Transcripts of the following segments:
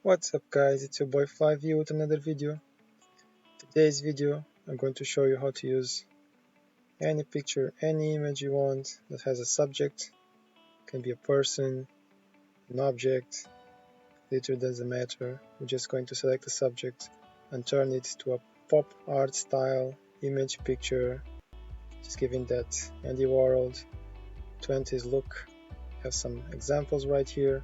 What's up guys, it's your boy fly.view with another video. Today's video I'm going to show you how to use any picture, any image you want that has a subject. It can be a person, an object, literally doesn't matter. We're just going to select a subject and turn it to a pop art style image picture, just giving that Andy Warhol 20s look. I have some examples right here.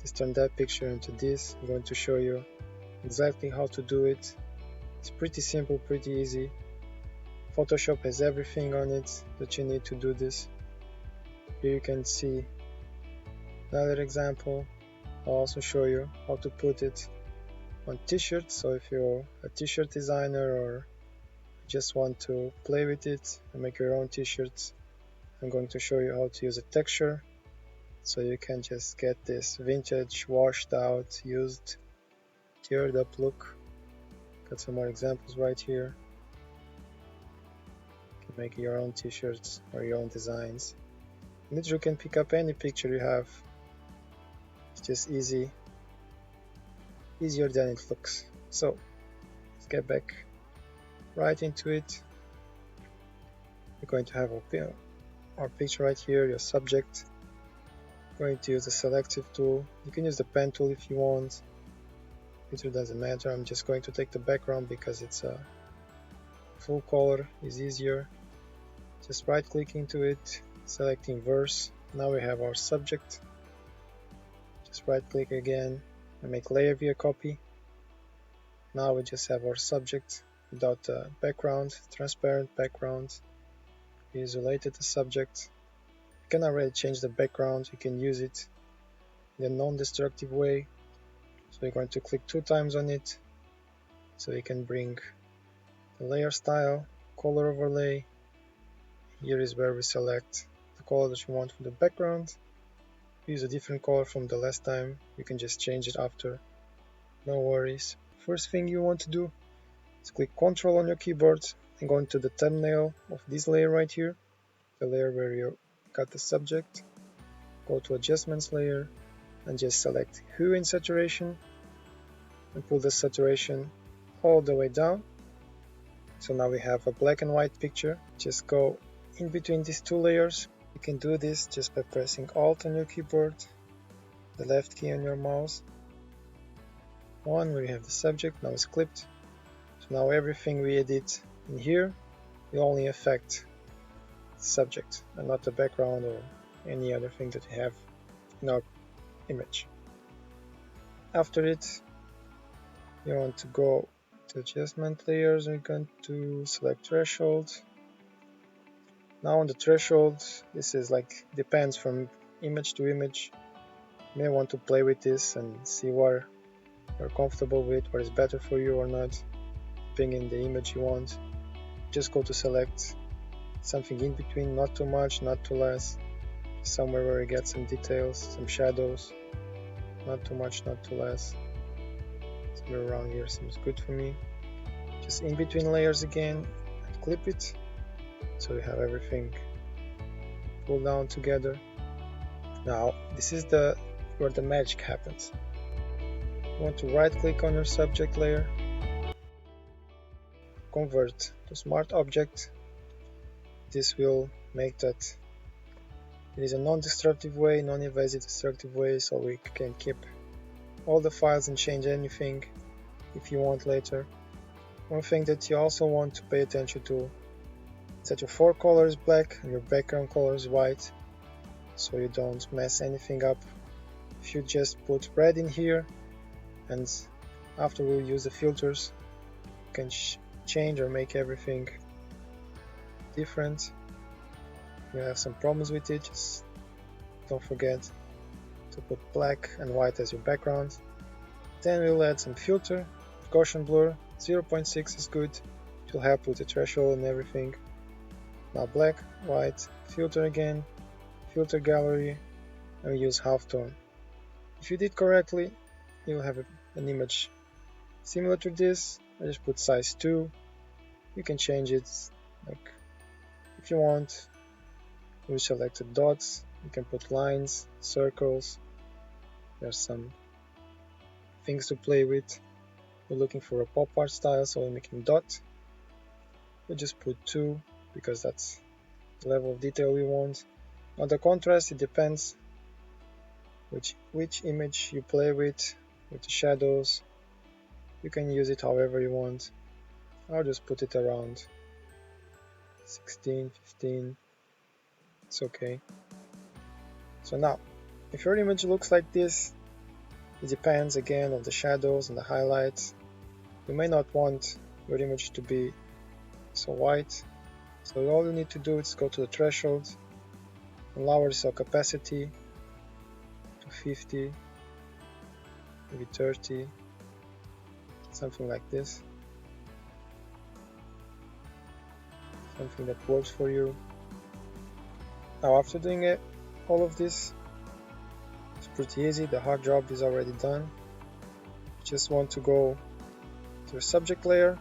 Just turn that picture into this. I'm going to show you exactly how to do it. It's pretty simple, pretty easy. Photoshop has everything on it that you need to do this. Here you can see another example. I'll also show you how to put it on t-shirts. So if you're a t-shirt designer or just want to play with it and make your own t-shirts, I'm going to show you how to use a texture. So you can just get this vintage, washed out, used, teared up look. Got some more examples right here. You can make your own t-shirts or your own designs. Literally can pick up any picture you have. It's just easy, easier than it looks. So let's get back right into it. You're going to have our picture right here, your subject. Going to use the selective tool. You can use the pen tool if you want. It doesn't matter. I'm just going to take the background because it's a full color is easier. Just right click into it, selecting verse. Now we have our subject. Just right click again and make layer via copy. Now we just have our subject without the background, transparent background. It is related to subject. You can already change the background. You can use it in a non-destructive way. So you're going to click 2 times on it, so you can bring the layer style, color overlay. Here is where we select the color that you want for the background. Use a different color from the last time. You can just change it after, no worries. First thing you want to do is click Ctrl on your keyboard and go into the thumbnail of this layer right here, the layer where you got the subject. Go to adjustments layer and just select hue and saturation and pull the saturation all the way down. So now we have a black and white picture. Just go in between these 2 layers. You can do this just by pressing Alt on your keyboard, the left key on your mouse. One where you have the subject, now it's clipped. So now everything we edit in here will only affect the subject and not the background or any other thing that we have in our image. After it, you want to go to adjustment layers. We're going to select threshold. Now on the threshold, this is like depends from image to image. You may want to play with this and see what you're comfortable with, what is better for you or not, depending on the image you want. Just go to select something in between, not too much, not too less, somewhere where you get some details, some shadows, not too much, not too less. Somewhere around here seems good for me. Just in between layers again and clip it, so we have everything pulled down together. Now this is where the magic happens. You want to right click on your subject layer, convert to smart object. This will make that it is a non-destructive way, non-invasive destructive way, so we can keep all the files and change anything if you want later. One thing that you also want to pay attention to is that your fore color is black and your background color is white, so you don't mess anything up. If you just put red in here, and after we use the filters, you can change or make everything different. If you have some problems with it, just don't forget to put black and white as your background. Then we'll add some filter, Gaussian blur, 0.6 is good, it will help with the threshold and everything. Now black, white, filter again, filter gallery, and we use halftone. If you did correctly, you'll have an image similar to this. I just put size 2. You can change it like if you want. We selected dots, you can put lines, circles. There's some things to play with. We're looking for a pop art style, so we're making dot. We just put 2 because that's the level of detail we want. On the contrast, it depends which image you play with the shadows. You can use it however you want. I'll just put it around 16, 15. It's okay. So now, if your image looks like this, it depends again on the shadows and the highlights. You may not want your image to be so white. So all you need to do is go to the threshold and lower the cell capacity to 50, maybe 30, something like this. Something that works for you. Now after doing it, all of this, it's pretty easy. The hard job is already done. You just want to go to the subject layer,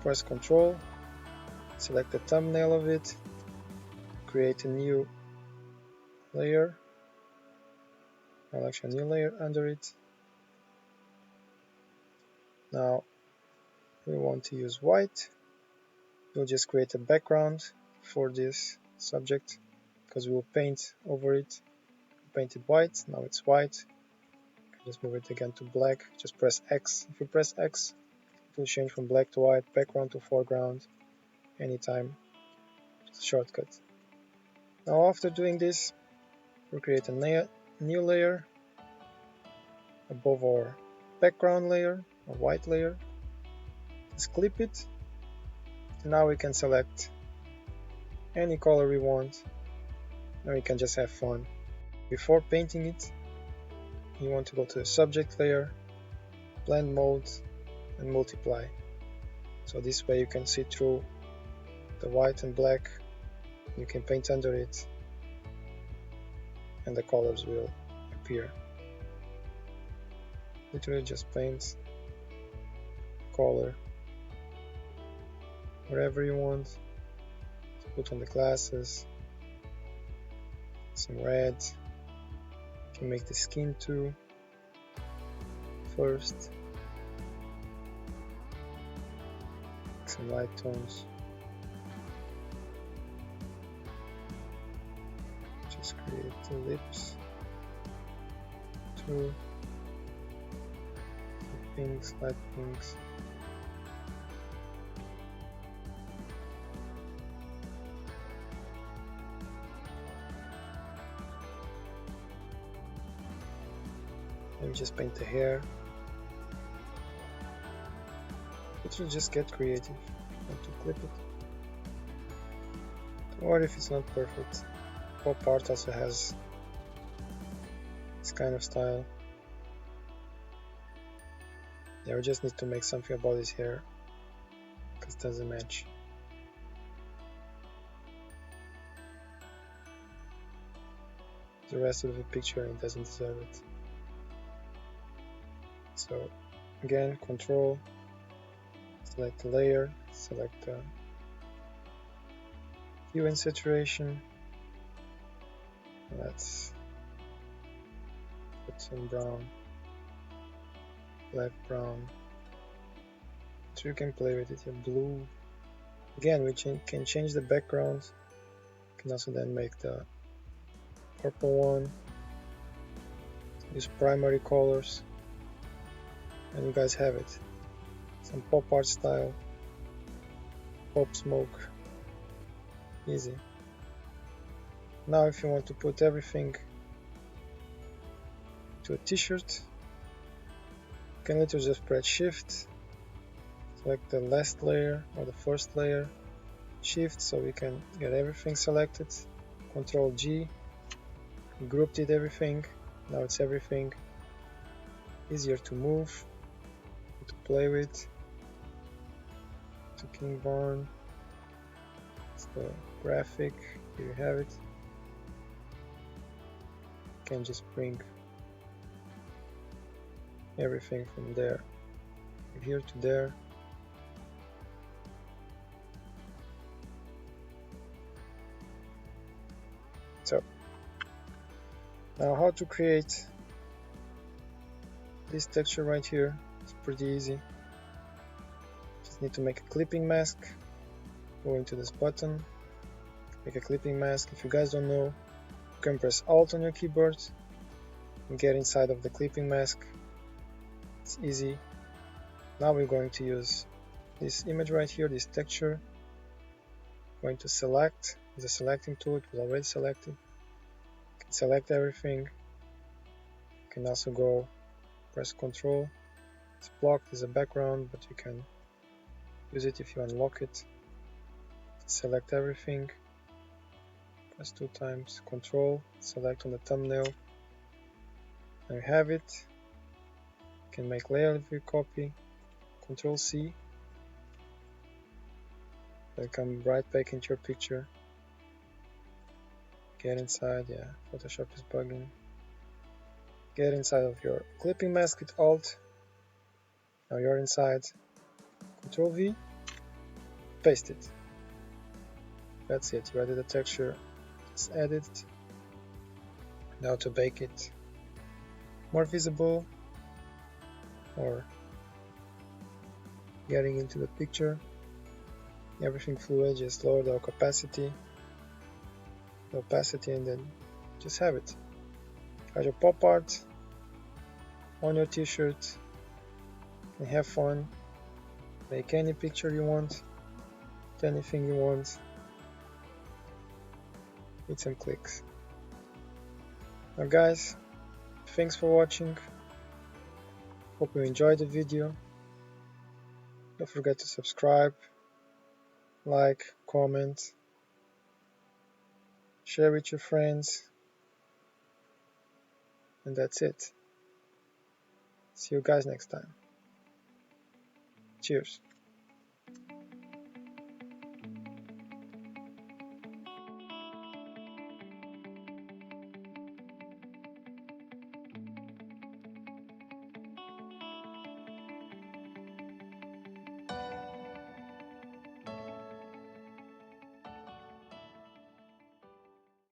press Ctrl, select the thumbnail of it, create a new layer, well actually a new layer under it. Now we want to use white. We'll just create a background for this subject because we'll paint over it. Paint it white, now it's white. Just move it again to black, just press X. If you press X, it will change from black to white, background to foreground, anytime. Just a shortcut. Now after doing this, we'll create a new layer above our background layer, a white layer. Just clip it. And now we can select any color we want. Now we can just have fun. Before painting it, you want to go to the subject layer, blend mode, and multiply. So this way you can see through the white and black. You can paint under it and the colors will appear. Literally just paint color wherever you want. Put on the glasses, some red. You can make the skin too first. Some light tones. Just create the lips too. Pinks, light pinks. Maybe just paint the hair. It will just get creative. Want to clip it. Don't worry if it's not perfect. Pop art also has this kind of style. Yeah, we just need to make something about his hair because it doesn't match. The rest of the picture it doesn't deserve it. So again, Control, select the layer, select the hue and saturation. Let's put some brown, black brown. So you can play with it. Blue. Again, we can change the background. You can also then make the purple one. Use primary colors. And you guys have it. Some pop art style. Pop smoke. Easy. Now if you want to put everything to a t-shirt, you can literally just press Shift, select the last layer or the first layer, Shift so we can get everything selected, Control G, grouped it everything, now it's everything, easier to move, to play with, to King Barn, it's the graphic, here you have it, you can just bring everything from there, here to there. So now how to create this texture right here. It's pretty easy. Just need to make a clipping mask. Go into this button, make a clipping mask. If you guys don't know, you can press Alt on your keyboard and get inside of the clipping mask. It's easy. Now we're going to use this image right here, this texture. Going to select, the selecting tool, it was already selected. You can select everything. You can also go press Ctrl. It's blocked as a background, but you can use it if you unlock it. Select everything. Press 2 times Ctrl, select on the thumbnail. Now you have it. You can make layer view copy, Ctrl C. It'll come right back into your picture. Get inside, yeah, Photoshop is bugging. Get inside of your clipping mask with Alt. Now you're inside. Ctrl V, paste it. That's it, you added a texture. Just add it. Now to make it more visible or getting into the picture, everything fluid, just lower the opacity, and then just have it. Add your pop art on your t-shirt and have fun. Make any picture you want, anything you want, with some clicks. Now guys, thanks for watching. Hope you enjoyed the video. Don't forget to subscribe, like, comment, share with your friends, and that's it. See you guys next time. Cheers.